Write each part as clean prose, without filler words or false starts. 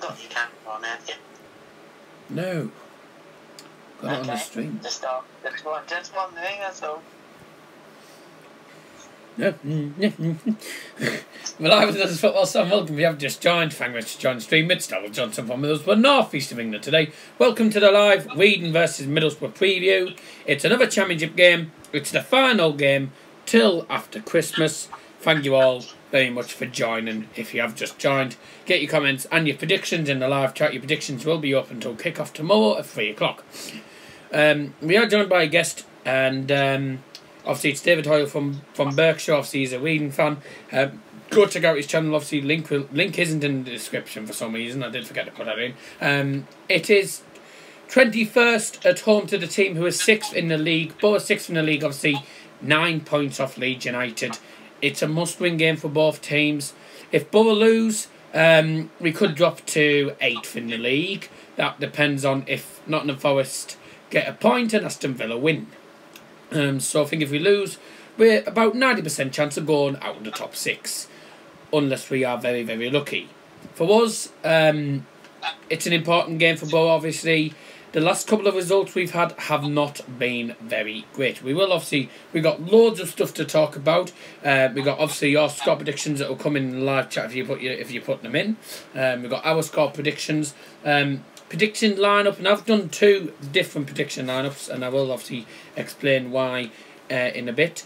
got your camera on, have you? No. Got it on the stream. Just wondering, that's all. No. Well, I was at football, so welcome. If you have just joined, thank you for joining the stream. Midstarville Johnson from Middlesbrough, North East of England today. Welcome to the live Reading versus Middlesbrough preview. It's another championship game. It's the final game till after Christmas. Thank you all very much for joining. If you have just joined, get your comments and your predictions in the live chat. Your predictions will be up until kick-off tomorrow at 3 o'clock. We are joined by a guest, and obviously it's David Hoyle from Berkshire. Obviously he's a Reading fan. Go check out his channel. Obviously link isn't in the description for some reason. I did forget to put that in. It is 21st at home to the team who is 6th in the league. Both 6th in the league, obviously 9 points off Leeds United. It's a must-win game for both teams. If Boro lose, we could drop to 8th in the league. That depends on if Nottingham Forest get a point and Aston Villa win. So I think if we lose, we're about 90% chance of going out of the top 6. Unless we are very, very lucky. For us, it's an important game for Boro, obviously. The last couple of results we've had have not been very great. We got loads of stuff to talk about. We got obviously your score predictions that will come in the live chat if you put them in. We got our score predictions, prediction lineup, and I've done 2 different prediction lineups, and I will obviously explain why in a bit.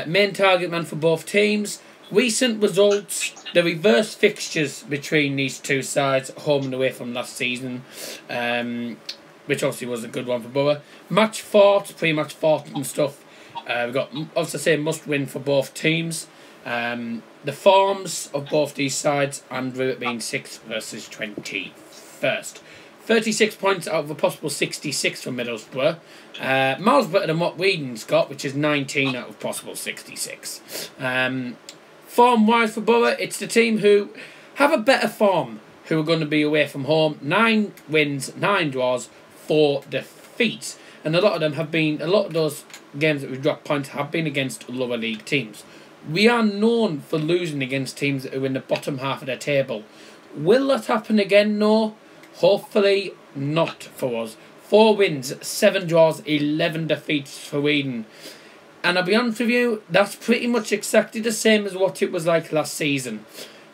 Main target man for both teams. Recent results, the reverse fixtures between these two sides, home and away from last season. Which obviously was a good one for Boro. Match fought, pre-match fought and stuff. We've got, obviously, say must win for both teams. The forms of both these sides, Andrew it being 6th versus 21st. 36 points out of a possible 66 for Middlesbrough. Miles better than what Reading's got, which is 19 out of possible 66. Form-wise for Boro, it's the team who have a better form, who are going to be away from home. 9 wins, 9 draws, 4 defeats, and a lot of those games that we've dropped points have been against lower league teams. We are known for losing against teams that are in the bottom half of the table. Will that happen again? No, hopefully not for us. 4 wins, 7 draws, 11 defeats for Reading, and I'll be honest with you, that's pretty much exactly the same as what it was like last season.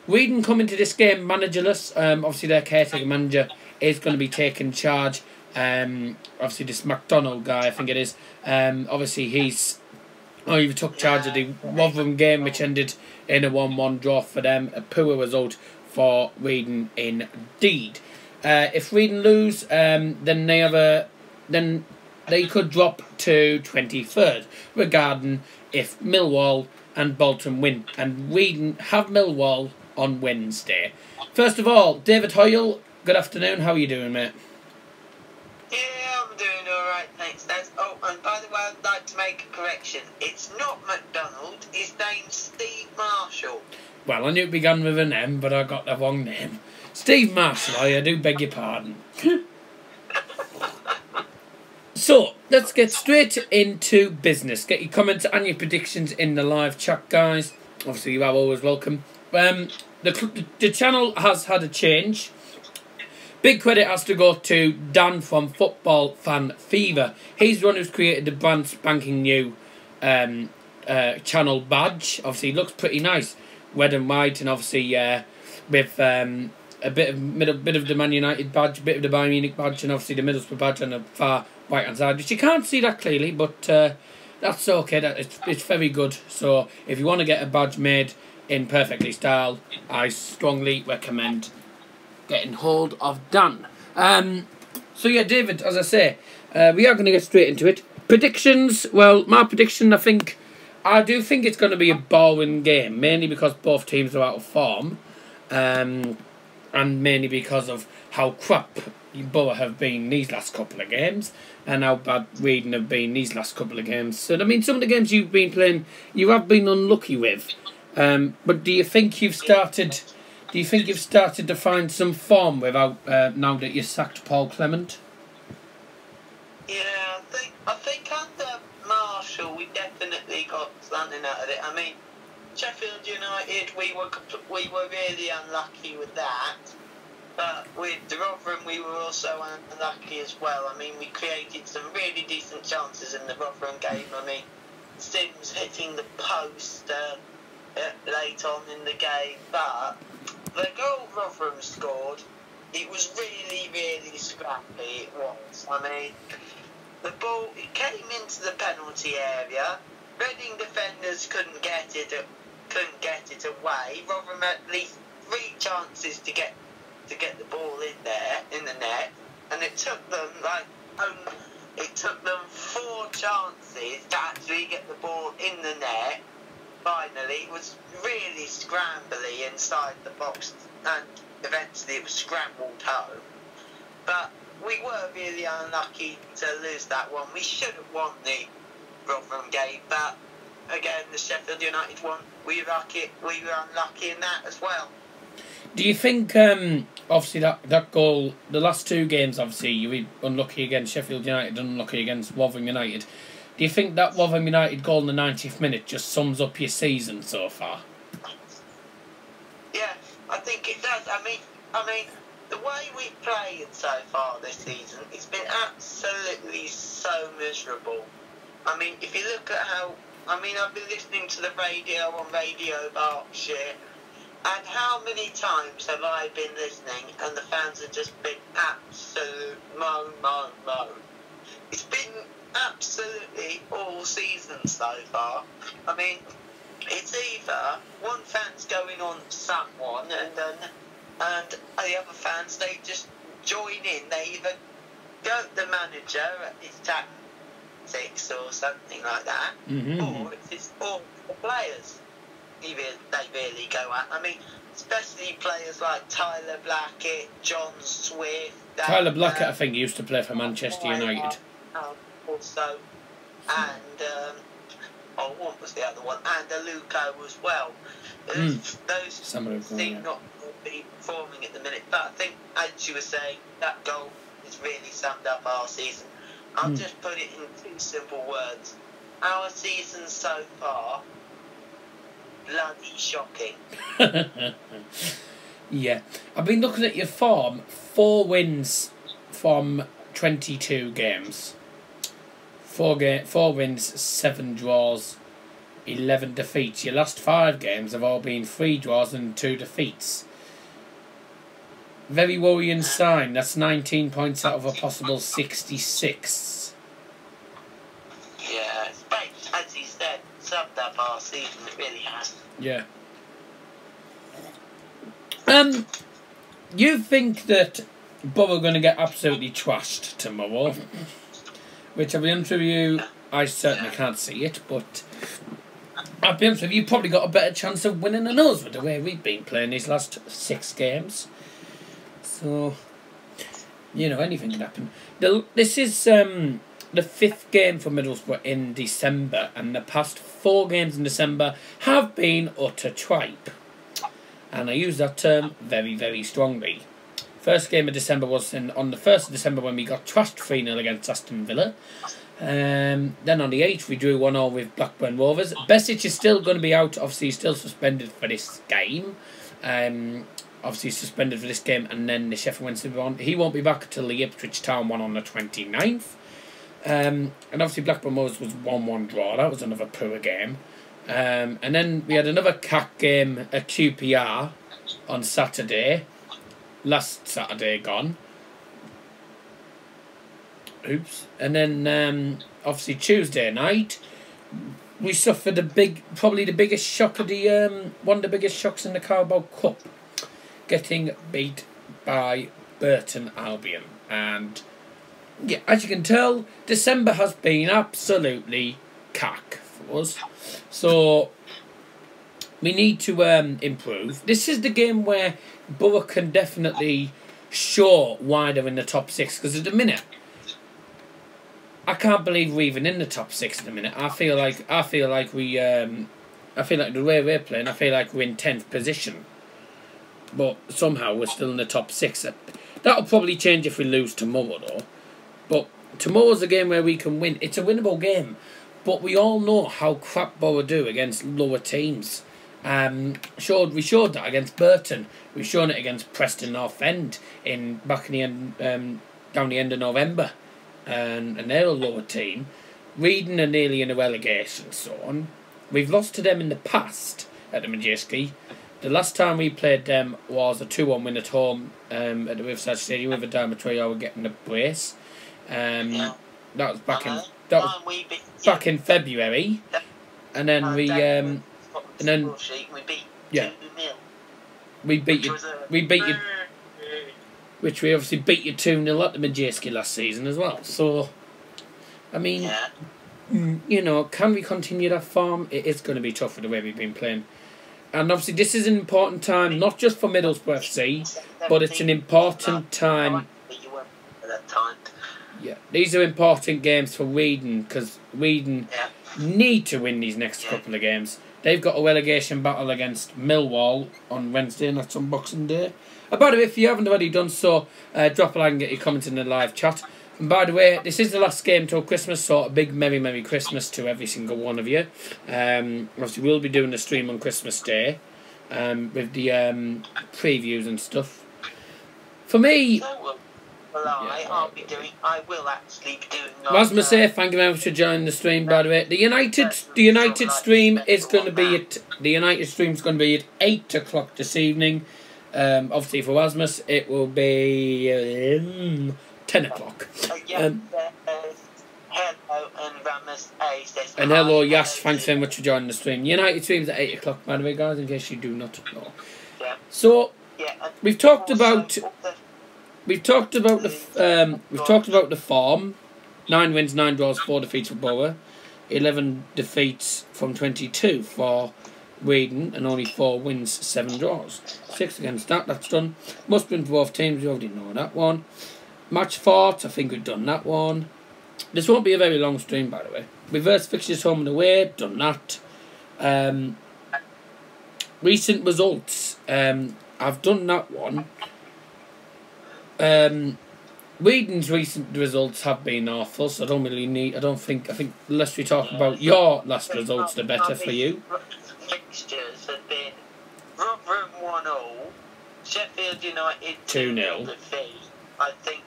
Reading come into this game managerless. Obviously their caretaker manager is going to be taking charge. Obviously this McDonald guy, I think it is. Obviously he took charge of the Rotherham game, which ended in a 1-1 draw for them. A poor result for Reading indeed. If Reading lose, then they could drop to 23rd, regarding if Millwall and Bolton win, and Reading have Millwall on Wednesday. First of all, David Hoyle, good afternoon. How are you doing, mate? Yeah, I'm doing alright, thanks, Dad. Oh, and by the way, I'd like to make a correction. It's not McDonald, his name's Steve Marshall. Well, I knew it began with an M, but I got the wrong name. Steve Marshall, I do beg your pardon. So, let's get straight into business. Get your comments and your predictions in the live chat, guys. Obviously, you are always welcome. The channel has had a change. Big credit has to go to Dan from Football Fan Fever. He's the one who's created the brand spanking new channel badge. Obviously, it looks pretty nice. Red and white, and obviously with a bit of the Man United badge, a bit of the Bayern Munich badge, and obviously the Middlesbrough badge on the far right-hand side, which you can't see that clearly, but that's okay. It's very good. So if you want to get a badge made in perfectly style, I strongly recommend getting hold of Dan. So yeah, David, as I say, we are going to get straight into it. Predictions. Well, my prediction, I do think it's going to be a boring game, mainly because both teams are out of form, and mainly because of how crap Boro have been these last couple of games, and how bad Reading have been these last couple of games. So I mean, some of the games you've been playing, you have been unlucky with. But do you think you've started to find some form without now that you sacked Paul Clement? Yeah, I think under Marshall we definitely got something out of it. I mean, Sheffield United, we were really unlucky with that. But with the Rotherham, we were also unlucky as well. I mean, we created some really decent chances in the Rotherham game. I mean, Sims hitting the post late on in the game, but the goal Rotherham scored, it was really, really scrappy. It was. I mean, the ball, it came into the penalty area. Reading defenders couldn't get it away. Rotherham had at least 3 chances to get the ball in there in the net, and it took them 4 chances to actually get the ball in the net. Finally, it was really scrambly inside the box, and eventually it was scrambled home. But we were really unlucky to lose that one. We should have won the Rotherham game, but again, the Sheffield United one, we were unlucky in that as well. Do you think, obviously, that goal, the last 2 games, obviously, you were unlucky against Sheffield United, unlucky against Rotherham United. Do you think that Rotherham United goal in the 90th minute just sums up your season so far? Yeah, I think it does. I mean, the way we've played so far this season, it's been absolutely so miserable. I mean, if you look at how... I mean, I've been listening to the radio on Radio Berkshire, and how many times have I been listening and the fans have just been absolute moan. It's been absolutely all season so far. I mean, it's either one fan's going on someone and the other fans, they just join in. They either go at the manager at his tactics or something like that, or it's all the players. They really go at. I mean, especially players like Tyler Blackett, John Swift. Tyler Blackett, I think, used to play for Manchester United. Also, and what was the other one? And Aluko as well. Those seem not to be performing at the minute. But I think, as you were saying, that goal has really summed up our season. I'll just put it in 2 simple words. Our season so far, bloody shocking. Yeah. I've been looking at your form. 4 wins from 22 games. 4 wins, 7 draws, 11 defeats. Your last 5 games have all been 3 draws and 2 defeats. Very worrying sign. That's 19 points out of a possible 66. Yeah, it's as you said, summed up our season. It really has. Yeah. You think that Boro are going to get absolutely trashed tomorrow? Which, I'll be honest with you, I certainly can't see it, but I'll be honest with you, you've probably got a better chance of winning than us with the way we've been playing these last 6 games. So, you know, anything can happen. This is the 5th game for Middlesbrough in December, and the past 4 games in December have been utter tripe. And I use that term very, very strongly. First game of December was on the 1st of December when we got trashed 3-0 against Aston Villa. Then on the 8th we drew 1-0 with Blackburn Rovers. Besic is still going to be out. Obviously he's still suspended for this game. Obviously he's suspended for this game and then the Sheffield Wednesday one. He won't be back until the Ipswich Town one on the 29th. And obviously Blackburn Rovers was 1-1 draw. That was another poor game. And then we had another CAC game at QPR on Saturday. Last Saturday gone. Oops. And then obviously Tuesday night we suffered probably the biggest shock of the one of the biggest shocks in the Carabao Cup, getting beat by Burton Albion. And yeah, as you can tell, December has been absolutely cack for us. So we need to improve. This is the game where Boro can definitely show why they're in the top 6. Because at the minute, I can't believe we're even in the top 6 at the minute. I feel like the way we're playing, I feel like we're in 10th position. But somehow we're still in the top 6. That'll probably change if we lose tomorrow, though. But tomorrow's a game where we can win. It's a winnable game. But we all know how crap Boro do against lower teams. We showed that against Burton. We've shown it against Preston North End back in the end, down the end of November, and they're a lower team. Reading are nearly in a relegation, so on. We've lost to them in the past at the Majeski. The last time we played them was a 2-1 win at home at the Riverside Stadium with a Dormitory were getting a brace. That was back in February, and then we beat you, which we obviously beat you 2-0 at the Majeski last season as well. So, I mean, you know, can we continue that form? It is going to be tough with the way we've been playing. And obviously this is an important time, not just for Middlesbrough FC, but it's an important time. Yeah, these are important games for Reading, because Reading need to win these next couple of games. They've got a relegation battle against Millwall on Wednesday, and that's on Boxing Day. By the way, if you haven't already done so, drop a like and get your comments in the live chat. And by the way, this is the last game till Christmas, so a big Merry Christmas to every single one of you. Obviously, we'll be doing the stream on Christmas Day with the previews and stuff. For me... I will actually be doing... Rasmus here, thank you very much for joining the stream, by the way. The United stream is going to be at... The United stream's going to be at 8 o'clock this evening. Obviously, for Rasmus, it will be... 10 o'clock. Hello, and Ramus A says and hello, Yash, thanks very much for joining the stream. United streams at 8 o'clock, by the way, guys, in case you do not know. So, we've talked about the form. 9 wins, 9 draws, 4 defeats for Boro. 11 defeats from 22 for Reading, and only 4 wins, 7 draws. 6 against that, that's done. Must win for both teams, we already know that one. Match fought, I think we've done that one. This won't be a very long stream, by the way. Reverse fixtures home and away, done that. Recent results, I've done that one. Reading's recent results have been awful, so I don't really need... I think unless we talk about your last results, the better for you. Fixtures have been Rotherham 1-0, Sheffield United 2-0 defeat. I think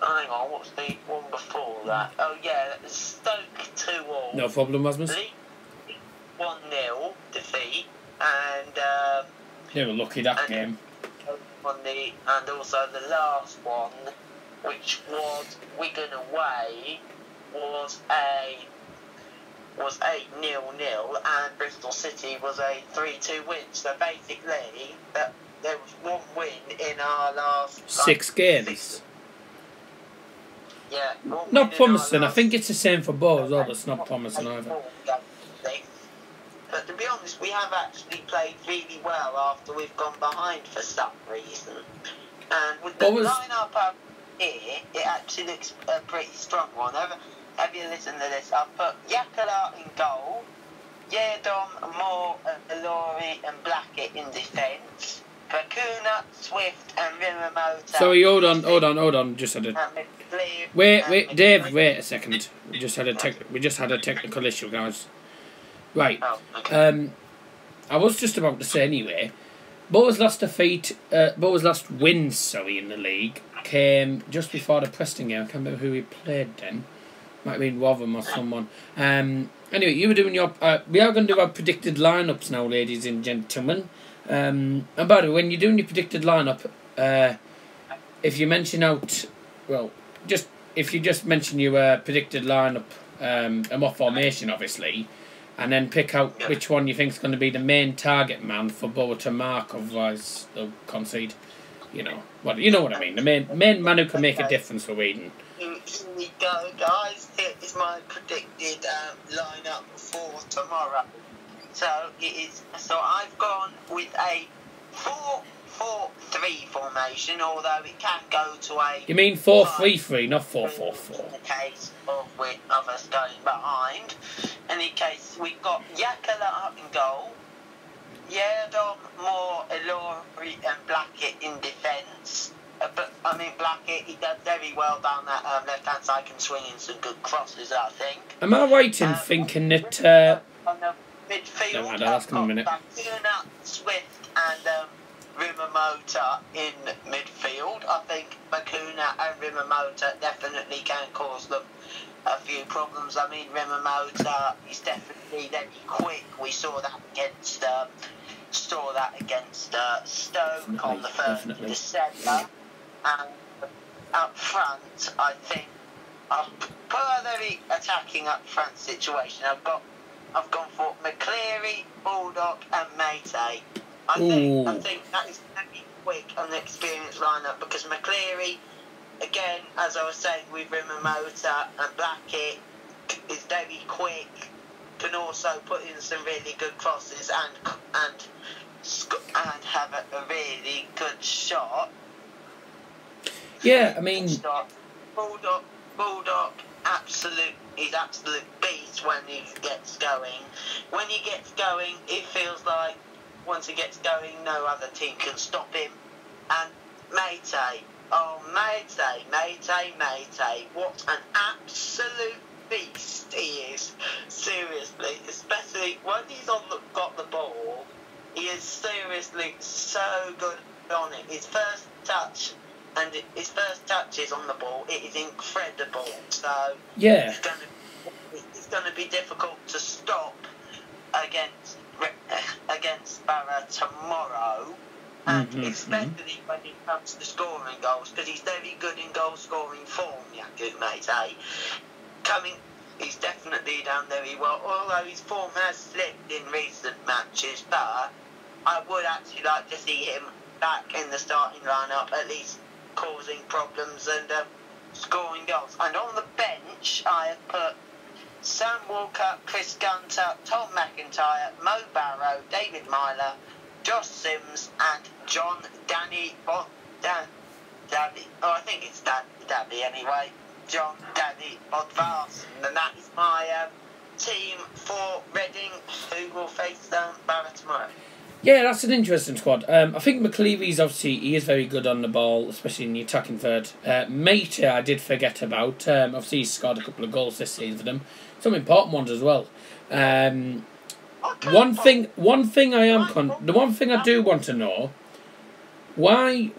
hang on, what's the one before that? Oh yeah, Stoke 2-2. No problem, Rasmus. 1-0 defeat, and they were lucky that game. And also the last one, which was Wigan away, was a 0-0, and Bristol City was a 3-2 win. So basically, there was 1 win in our last 6 games. 6. Yeah, not promising. I think it's the same for Bo as well, but it's not promising either. But to be honest, we have actually played really well after we've gone behind for some reason. And with the line-up up here, it actually looks a pretty strong one. Have you listened to this? I've put Yakala in goal, Yerdom, Moore, Laurie and Blackett in defence, Bakuna, Swift and Rimamoto. Sorry, hold on. Just had a... Wait, Dave, wait a second. We just had a technical issue, guys. Right. Oh, okay. I was just about to say anyway. Bo's last win, in the league came just before the Preston game. I can't remember who we played then. Might have been Rotherham or someone. Anyway, you were doing your... we are going to do our predicted lineups now, ladies and gentlemen. And by the way, when you're doing your predicted lineup, if you mention out... Well, if you just mention your predicted lineup and what formation, obviously, and then pick out which one you think is going to be the main target man for Bo to mark, otherwise they'll concede. You know what I mean. The main man who can make a difference for Reading. Here we go, guys. Here is my predicted lineup for tomorrow. So I've gone with a 4-4-3 formation, although it can go to a... You mean 4-3-3, not 4-4-4. In the case of us going behind. In the case, we've got Yakala up in goal, Yerdom, Moore, Elori and Blackett in defence. But, Blackett, he does very well down that left-hand side, can swing in some good crosses, I think. Am I right in thinking that... midfield, No, I'll ask him in a minute. Bakuna, Swift, and Rimamoto in midfield. I think Bakuna and Rimamoto definitely can cause them a few problems. I mean, Rimamoto is definitely very quick. We saw that against Stoke on the 1st of December. And up front, I think I've put a very attacking up front situation. I've gone for McCleary, Bulldog, and Mate. I think that is very quick and experienced lineup because McCleary, again, as I was saying with Rimamoto and Blackett, is very quick. Can also put in some really good crosses and have a really good shot. Yeah, I mean, Bulldog, he's absolute beast when he gets going. When he gets going, it feels like once he gets going, no other team can stop him. And Mate, what an absolute beast he is. Seriously, especially when he's got the ball, he is seriously so good on it. His first touches on the ball, it is incredible. So yeah, it's going to be difficult to stop against Borough tomorrow, and especially when it comes to scoring goals, because he's very good in goal scoring form, Yaku Mate. He's definitely done very well, although his form has slipped in recent matches, but I would actually like to see him back in the starting lineup, at least causing problems and scoring goals. And on the bench, I have put Sam Walker, Chris Gunter, Tom McIntyre, Mo Barrow, David Myler, Josh Sims, and John Danny. I think it's Danny anyway. John Danny Bodvarsson, and that is my team for Reading, who will face Borough tomorrow. Yeah, that's an interesting squad. I think McCleary's obviously, he is very good on the ball, especially in the attacking third. Mate, I did forget about. Obviously, he's scored a couple of goals this season for them. Some important ones as well. The one thing I do want to know, why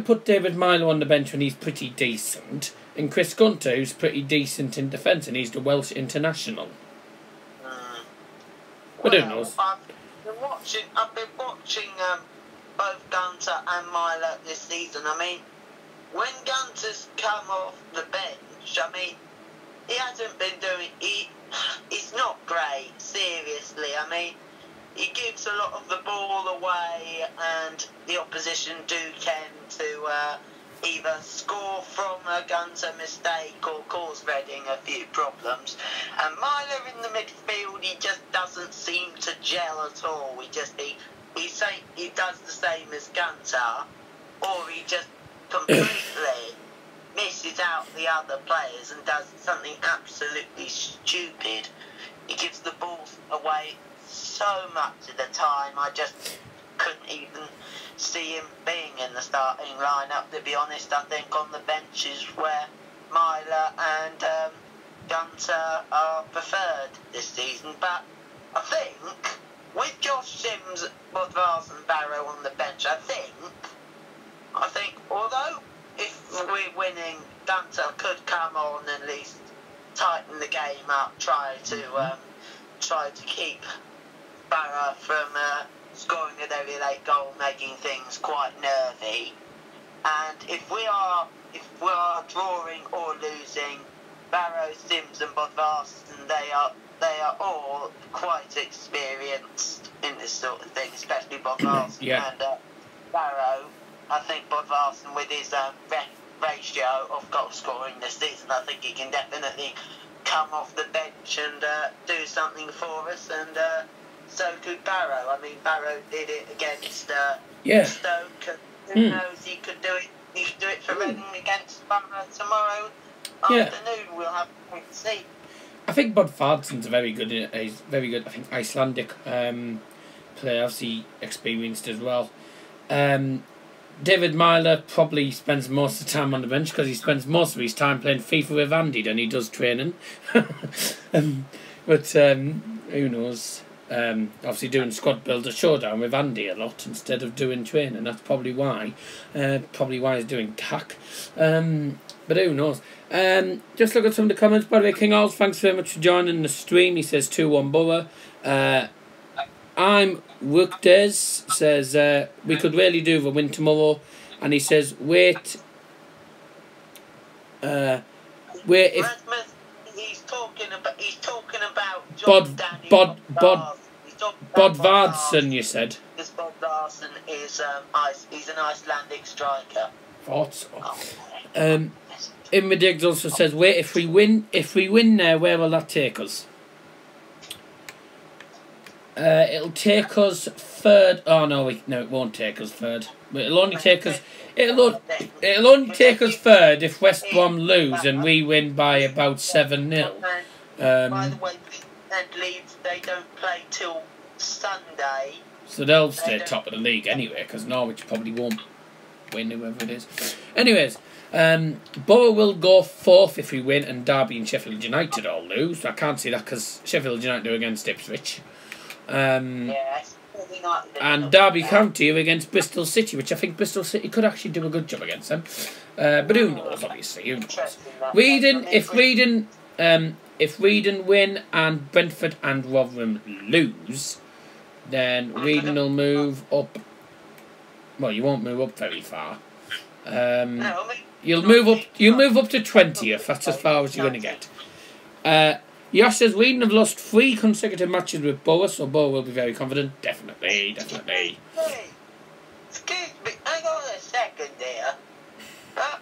put David Milo on the bench when he's pretty decent, and Chris Gunter, who's pretty decent in defence, and he's the Welsh international? But who knows? I've been watching both Gunter and Myler this season. I mean, when Gunter's come off the bench, I mean, he hasn't been doing. He's not great. Seriously, I mean, he gives a lot of the ball away, and the opposition do tend to either score from a Gunter mistake or cause Reading a few problems. And Myler in the midfield, he just doesn't seem to gel at all. He does the same as Gunter, or he just completely misses out the other players and does something absolutely stupid. He gives the ball away so much of the time. I just couldn't even see him being in the starting lineup, to be honest. I think on the bench is where Myler and Gunter are preferred this season. But I think with Josh Sims, Bodvarsson and Barrow on the bench, I think although if we're winning, Gunter could come on and at least tighten the game up, try to keep Barrow from scoring a very late goal, making things quite nervy. And if we are drawing or losing, Barrow, Sims and Bodvarsson, they are all quite experienced in this sort of thing, especially Bodvarsson. Yeah. And Barrow, I think Bodvarsson, with his ratio of goal scoring this season, I think he can definitely come off the bench and do something for us. And so could Barrow. I mean, Barrow did it against Stoke. Who knows? He could do it. He could do it for Reading against Borough tomorrow afternoon. We'll have to see. I think Bodvarsson's very good. He's very good. I think Icelandic player, obviously experienced as well. David Myler probably spends most of the time on the bench because he spends most of his time playing FIFA with Andy than he does training. But who knows? Obviously doing squad builder showdown with Andy a lot instead of doing training. That's probably why. Probably why he's doing tack. But who knows? Just look at some of the comments. By the way, King Alls, thanks very much for joining the stream. He says 2-1 Borough. I'm Workdays says we could really do the win tomorrow, and he says wait if he's talking about John Bodvarsson, you said. This Bodvarsson is he's an Icelandic striker. Thought so. Inmedigs also says wait, if we win there, where will that take us? It'll take us third. Oh no, it won't take us third. It'll only take us. It'll only take us third if West Brom lose and we win by about 7-0. By the way, Leeds, they don't play till Sunday. So they'll stay top of the league anyway, because Norwich probably won't win, whoever it is. Anyways, Borough will go 4th if we win, and Derby and Sheffield United all lose. I can't see that because Sheffield United are against Ipswich. And Derby County are against Bristol City, which I think Bristol City could actually do a good job against them. But who knows? Obviously, who knows? If Reading win and Brentford and Rotherham lose, then Reading will move up. Well, you won't move up very far. You'll move up to 20th. That's as far as you're going to get. Yosh says Reading have lost 3 consecutive matches with Borough, so Borough will be very confident. Definitely. Hey, excuse me, hang on a second here.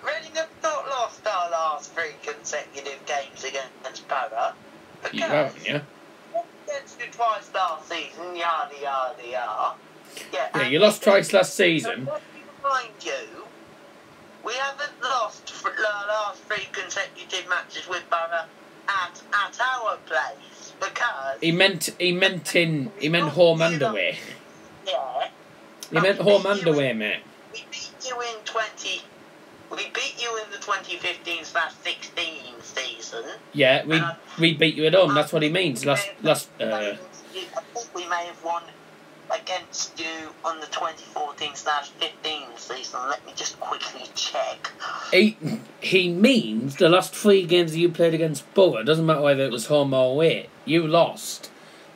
Reading have not lost our last 3 consecutive games against Borough. You haven't, yeah? Against you twice last season, yada yada yada. Yeah, you lost twice last season. Let me remind you, we haven't lost our last 3 consecutive matches with Borough at our place because he meant home and away. Yeah. He meant home and away, mate. We beat you in the 2015/16 season. Yeah, we beat you at home. That's what he means. I think we may have won against you on the 2014/15 season. Let me just quickly check. He means the last 3 games that you played against Borough. It doesn't matter whether it was home or away. You lost.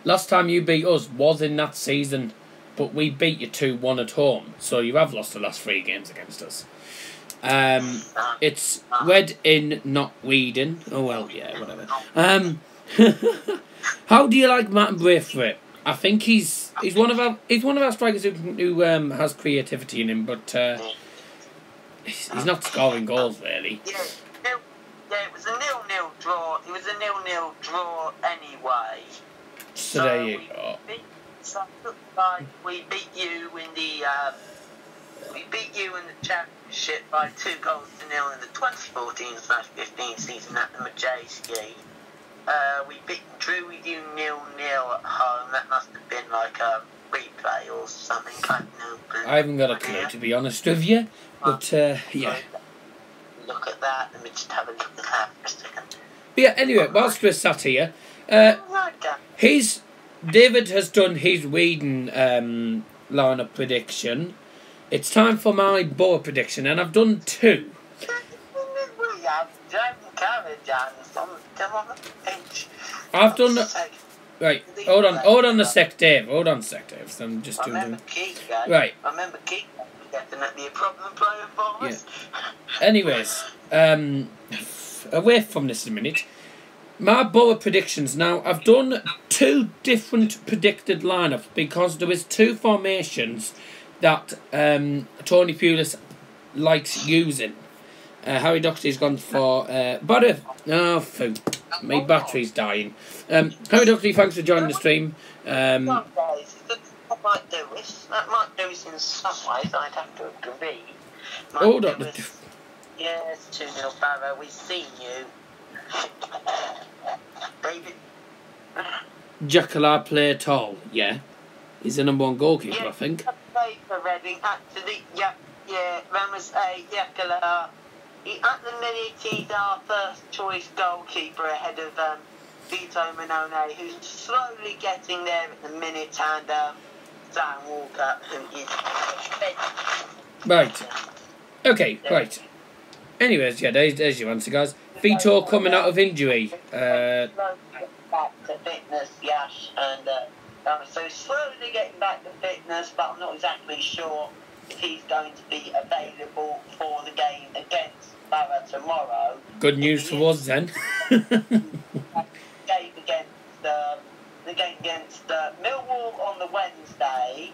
Last time you beat us was in that season, but we beat you 2-1 at home. So you have lost the last 3 games against us. It's Reading, not Weedon. Oh well, yeah, whatever. How do you like Martin Braithwaite? I think he's one of our strikers who has creativity in him, but he's not scoring goals really. Yeah, it was a 0-0 draw. It was a 0-0 draw anyway. So there you go. We beat you in the championship by 2-0 in the 2014/15 season at the Majeski. We drew with you 0-0 at home. That must have been like a replay or something. I haven't got a clue, to be honest with you. But yeah. Look at that. Let me just have a look at that for a second. But yeah. Anyway, whilst we're sat here, David has done his Whedon lineup prediction. It's time for my Borough prediction, and I've done 2. I've done. Right, hold on a sec, Dave. So I'm just doing. Right. I remember Keith definitely a problem player for us. Yeah. Anyways, away from this a minute. My Borough predictions now. I've done 2 different predicted lineups because there was 2 formations that Tony Pulis likes using. Harry Doherty's gone for my battery's dying. Harry Doherty, thanks for joining the stream. That might do it in some ways, I'd have to agree. Hold on. Yes, 2-0 Barrow, we've seen you. David. Jacala play at all? Yeah. He's the #1 goalkeeper, I think. Played for Reading, actually, yeah, Ramos Jacala. At the minute, he's our first choice goalkeeper ahead of Vito Minone, who's slowly getting there at the minute, and Sam Walker, who is Right. Okay, right. Anyways, yeah, there's your answer, guys. Vito coming out of injury. back to fitness, Yash, and so slowly getting back to fitness, but I'm not exactly sure if he's going to be available for the game against Borough tomorrow. Good news for us then. The game against Millwall on the Wednesday,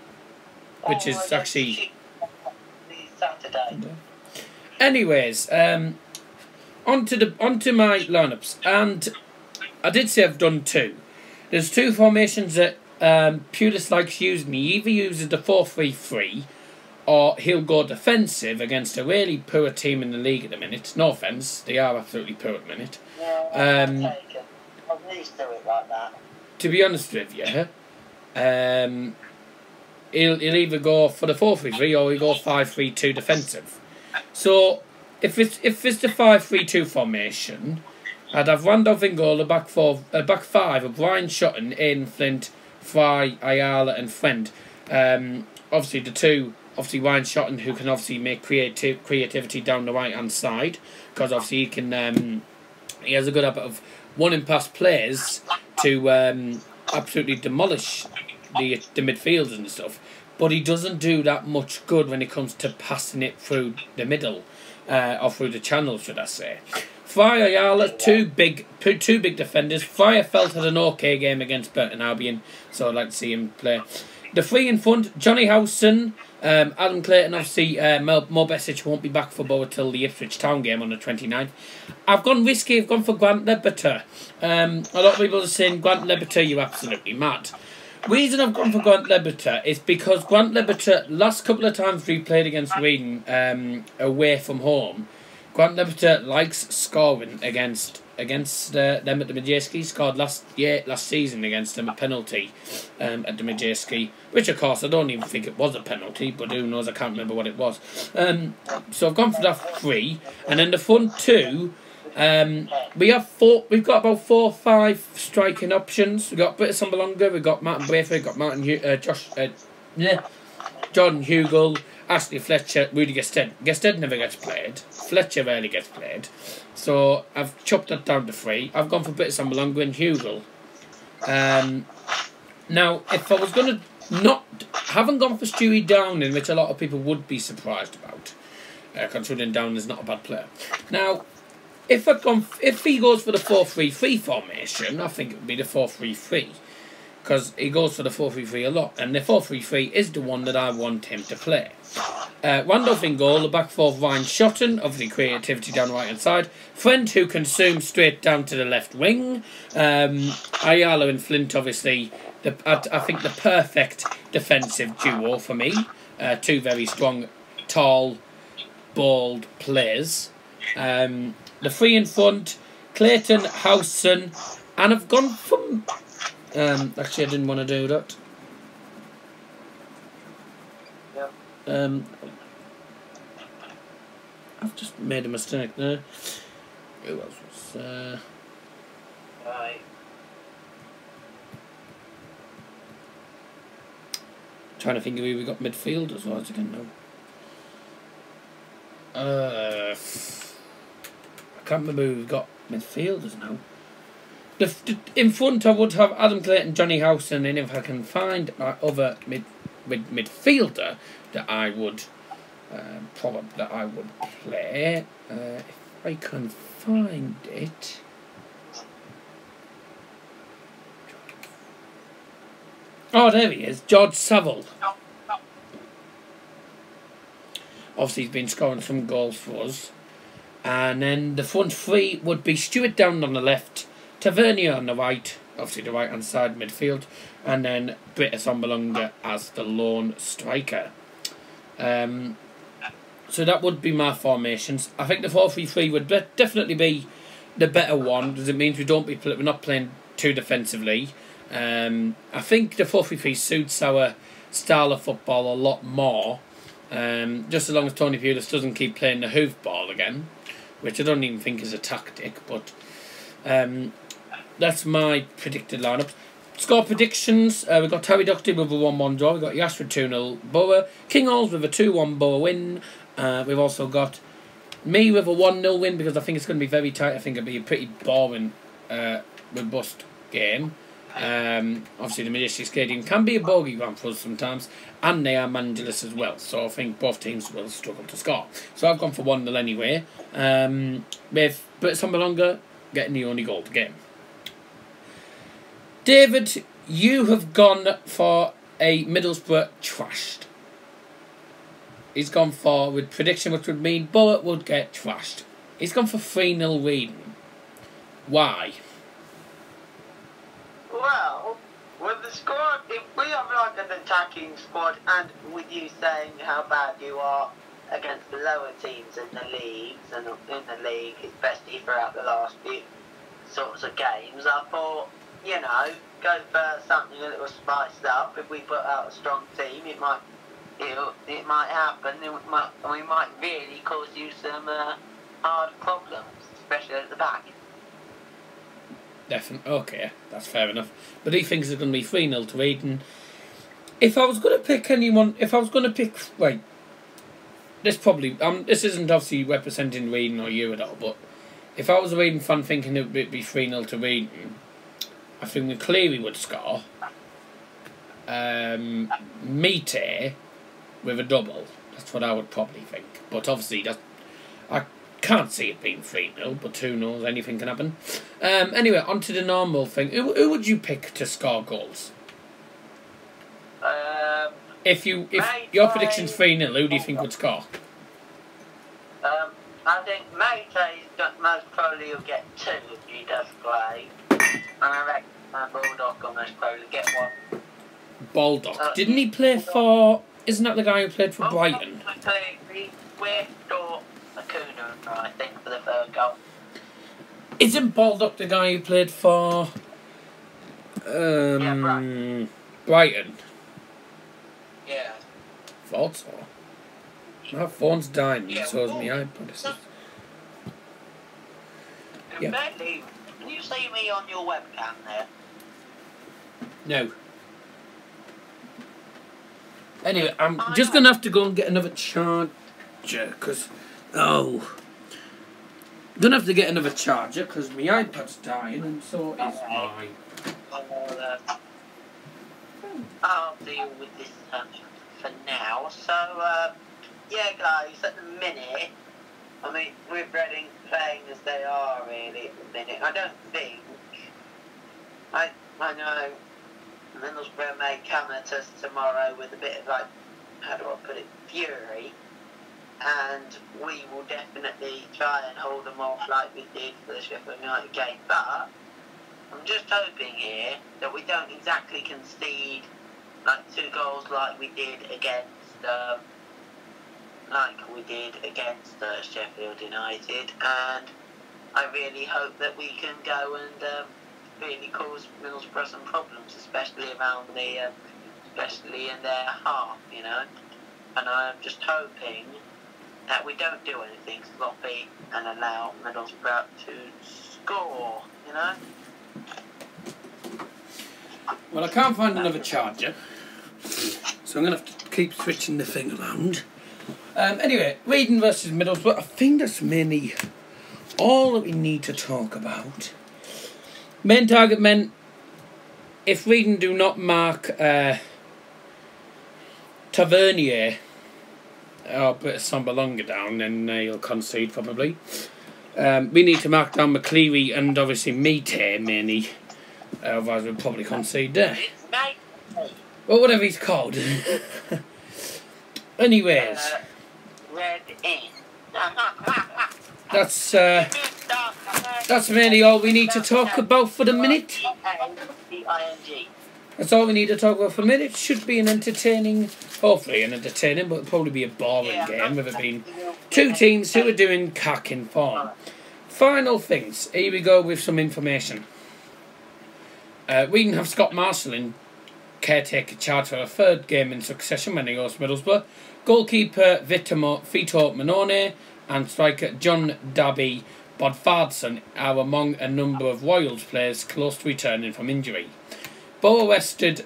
Which is actually Saturday. Anyways, onto my lineups, and I did say I've done two. There's two formations that Pulis likes using. He either uses the 4-3-3, or he'll go defensive against a really poor team in the league at the minute. No offence, they are absolutely poor at the minute. Yeah, I'm used to it like that. To be honest with you, he'll either go for the 4-3-3 or he'll go 5-3-2 defensive. So if it's the 5-3-2 formation, I'd have Randolph in goal, a back five of Brian Shotton, Aidan Flint, Fry, Ayala and Friend. Obviously the two, Ryan Shotton, who can obviously make creativity down the right hand side, because obviously he can he has a good habit of running past players to absolutely demolish the midfielders and stuff. But he doesn't do that much good when it comes to passing it through the middle, or through the channel, should I say. Fry, Ayala, two big defenders. Fryer felt had an okay game against Burton Albion, so I'd like to see him play. The three in front, Johnny Howson, Adam Clayton, obviously Mo Besic won't be back for Borough till the Ipswich Town game on the 29th. I've gone risky, I've gone for Grant Lebeter. A lot of people are saying, Grant Lebeter, you're absolutely mad. Reason I've gone for Grant Lebeter is because Grant Lebeter, last couple of times we played against Reading away from home, Grant Lebeter likes scoring against them at the Majeski. Scored last season against them a penalty at the Majeski, which of course I don't even think it was a penalty, but who knows, I can't remember what it was. So I've gone for that three, and then the front two, we've got about 4 or 5 striking options. We've got Britta Sambalonga, we've got Martin Braithwaite, we've got Jordan Hugel, Ashley Fletcher, Rudy Gested. Gested never gets played. Fletcher rarely gets played. So I've chopped that down to 3. I've gone for Britta Sambalonga and Hugel. Now, if I was going to haven't gone for Stewie Downing, which a lot of people would be surprised about, considering Downing is not a bad player. Now, if he goes for the 4-3-3 formation, I think it would be the 4-3-3. Because he goes for the 4-3-3 a lot. And the 4-3-3 is the one that I want him to play. Randolph in goal, the back four of Ryan Shotton, obviously creativity down the right hand side. Friend, who can zoom straight down to the left wing. Ayala and Flint, obviously, I think the perfect defensive duo for me. Two very strong, tall, bald players. The three in front, Clayton, Howson, and I've gone from... actually, I didn't want to do that. I've just made a mistake there. Who else was... Right. Trying to think of who we got midfielders was again now. I can't remember who we've got midfielders now. In front I would have Adam Clayton, Johnny Howson, and if I can find my other midfielder that I would play, if I can find it. Oh, there he is, George Saville. Obviously, he's been scoring some goals for us. And then the front three would be Stuart Down on the left, Tavernier on the right, obviously the right-hand side midfield, and then Britta Sambalonga as the lone striker. So that would be my formations. I think the 4-3-3 would definitely be the better one, because it means we're not playing too defensively. I think the 4-3-3 suits our style of football a lot more, just as long as Tony Pulis doesn't keep playing the hoof ball again, which I don't even think is a tactic, but that's my predicted lineup. Score predictions, we've got Terry Ducty with a 1-1 draw, we've got Yash with 2-0 Boro, King Halls with a 2-1 Boro win, we've also got me with a 1-0 win because I think it's going to be very tight. I think it'll be a pretty boring, robust game. Obviously the Majestic Stadium can be a bogey ground for us sometimes, and they are managerless as well, so I think both teams will struggle to score. So I've gone for 1-0 anyway, with Brits on Malonga getting the only goal of the game. David, you have gone for a Middlesbrough trashed. He's gone for, with prediction, which would mean Boro would get trashed. He's gone for 3-0 Reading. Why? Well, with the squad, if we have like an attacking squad, and with you saying how bad you are against the lower teams in the leagues and in the league, especially throughout the last few sorts of games, I thought, you know, go for something a little spiced up. If we put out a strong team, it might happen. We might really cause you some hard problems, especially at the back. Definitely. Okay, that's fair enough. But he thinks it's going to be 3-0 to Reading. If I was going to pick anyone, right, this probably, this isn't obviously representing Reading or you at all, but if I was a Reading fan thinking it would be 3-0 to Reading, I think McCleary would score. Meete with a double. That's what I would probably think. But obviously, I can't see it being 3-0, but who knows, anything can happen. Anyway, on to the normal thing. Who would you pick to score goals? If your prediction's 3-0, who do you think would score? I think Meite's most probably will get 2 if he does play. And I reckon Baldock will most probably get 1. Baldock? Didn't he play for... Isn't that the guy who played for Brighton? He whiffed or Acuna, I think, for the third goal. Isn't Baldock the guy who played for... Brighton. Brighton? Yeah. Thought so. My phone's dying, so is my iPod. Yeah. Bentley, can you see me on your webcam there? No. Anyway, I'm just going to have to go and get another charger, because... Oh. I'm going to have to get another charger, because my iPod's dying, and so is mine. I'll deal with this for now. So, yeah, guys, at the minute, I mean, with Reading playing as they are, really, at the minute, I don't think... I know Middlesbrough may come at us tomorrow with a bit of, like, how do I put it, fury, and we will definitely try and hold them off like we did for the Sheffield United game, but I'm just hoping here that we don't exactly concede, like, 2 goals like we did against Sheffield United, and I really hope that we can go and really cause Middlesbrough some problems, especially around especially in their half, you know. And I'm just hoping that we don't do anything sloppy and allow Middlesbrough to score, you know. Well, I can't find another charger, so I'm going to have to keep switching the thing around. Anyway, Reading versus Middlesbrough, I think that's mainly all that we need to talk about. Main target men, if Reading do not mark Tavernier or Sambalonga down, then they'll concede probably. We need to mark down McCleary and obviously Meete mainly, otherwise we'll probably concede there. Well, whatever he's called. Anyways. Red in. That's mainly all we need to talk about for the minute. That's all we need to talk about for the minute. It should be an entertaining, hopefully an entertaining, but it'll probably be a boring game with it being 2 teams who are doing cack in form. Final things. Here we go with some information. We can have Scott Marshall in caretaker charge for a 3rd game in succession when he goes to Middlesbrough. Goalkeeper Vito Manone and striker John Dabby Bodvarsson are among a number of Royals players close to returning from injury. Boro rested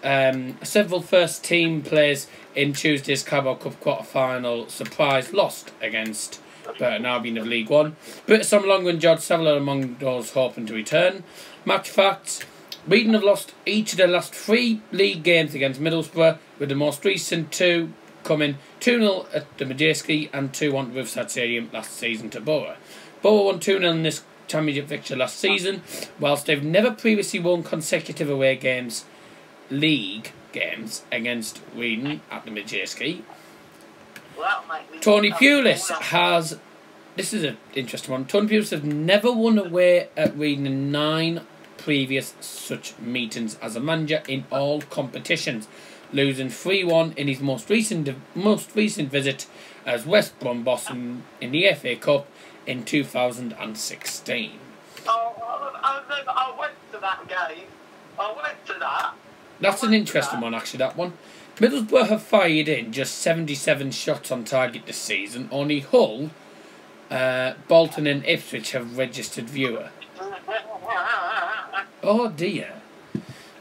several first-team players in Tuesday's Carabao Cup quarter-final surprise loss against Burton Albion of League One. British Longer and George Savile are among those hoping to return. Match facts. Reading have lost each of their last 3 league games against Middlesbrough, with the most recent 2 coming 2-0 at the Majeski and 2-1 at Riverside Stadium last season to Boro. Boro won 2-0 in this championship fixture last season, whilst they've never previously won consecutive away games, league games, against Reading at the Majeski. Tony Pulis has... This is an interesting one. Tony Pulis has never won away at Reading in 9 previous such meetings as a manager in all competitions, losing 3-1 in his most recent visit as West Brom boss in the FA Cup in 2016. I went to that game. I went to that. That's an interesting one, actually, that one. Middlesbrough have fired in just 77 shots on target this season. Only Hull, Bolton and Ipswich have registered fewer. Oh dear.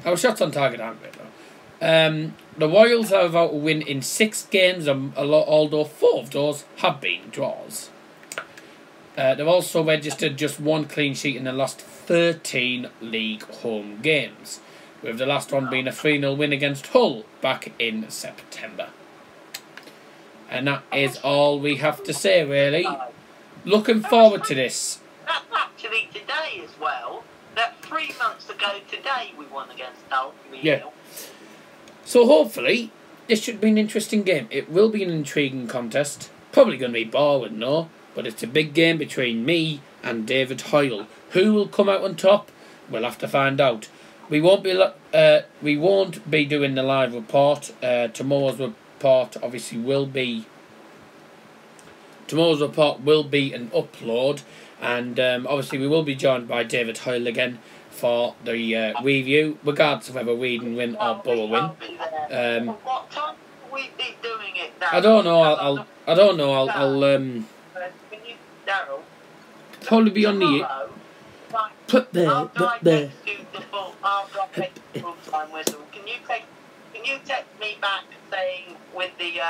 Our shots on target aren't great though. The Royals are about to win in 6 games, although 4 of those have been draws. They've also registered just 1 clean sheet in the last 13 league home games, with the last one being a 3-0 win against Hull back in September. And that is all we have to say, really. Looking forward to this. That's actually today as well. That 3 months ago today we won against Hull. Yeah. So hopefully this should be an interesting game. It will be an intriguing contest. Probably going to be boring, no, but it's a big game between me and David Hoyle. Who will come out on top? We'll have to find out. We won't be doing the live report. Tomorrow's report obviously will be. Tomorrow's report will be an upload, and obviously we will be joined by David Hoyle again for the review, regardless of whether Reading win or Boro win. What time will we be doing it, Darryl? I don't know. I don't know. I'll Darryl, probably be on the. Put there. After I take the full time whistle, can you text me back saying with the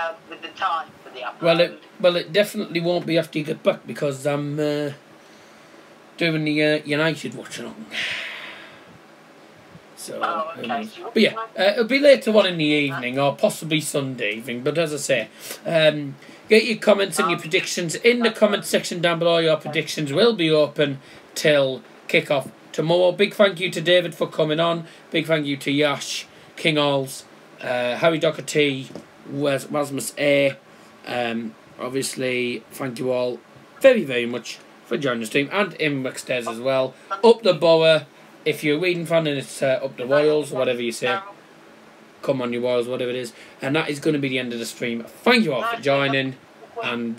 time for the upload? Well, it definitely won't be after you get back, because I'm doing the United watch along. So, okay. But yeah, it'll be later on in the evening, or possibly Sunday evening. But as I say, get your comments and your predictions in the comment section down below. Your predictions will be open till kick-off tomorrow. Big thank you to David for coming on. Big thank you to Yash, King Alls, Harry Doherty, Rasmus A. Obviously, thank you all very, very much for joining the stream, and Imrex Des as well. Up the Boro. If you're a Reading fan and it's up the Royals, or whatever you say, come on, you Royals, whatever it is. And that is going to be the end of the stream. Thank you all for joining, and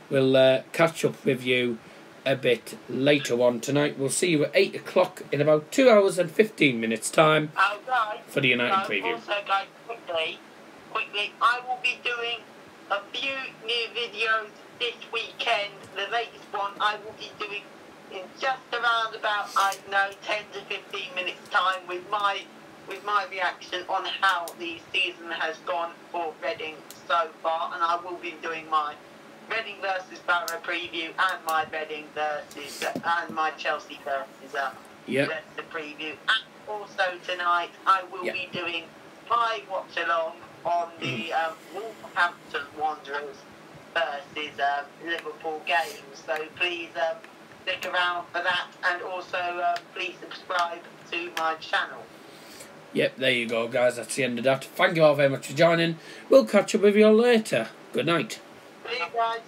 we'll catch up with you a bit later on tonight. We'll see you at 8 o'clock in about 2 hours and 15 minutes time for the United preview. Also, guys, quickly, I will be doing a few new videos this weekend. The latest one I will be doing in just around about, 10 to 15 minutes time with my reaction on how the season has gone for Reading so far, and I will be doing my Reading versus Boro preview and my Reading versus and my Chelsea versus the preview. And also tonight I will be doing my watch along on the Wolverhampton Wanderers versus Liverpool game. So please stick around for that, and also please subscribe to my channel. Yep, there you go, guys. That's the end of that. Thank you all very much for joining. We'll catch up with you all later. Good night. See you guys.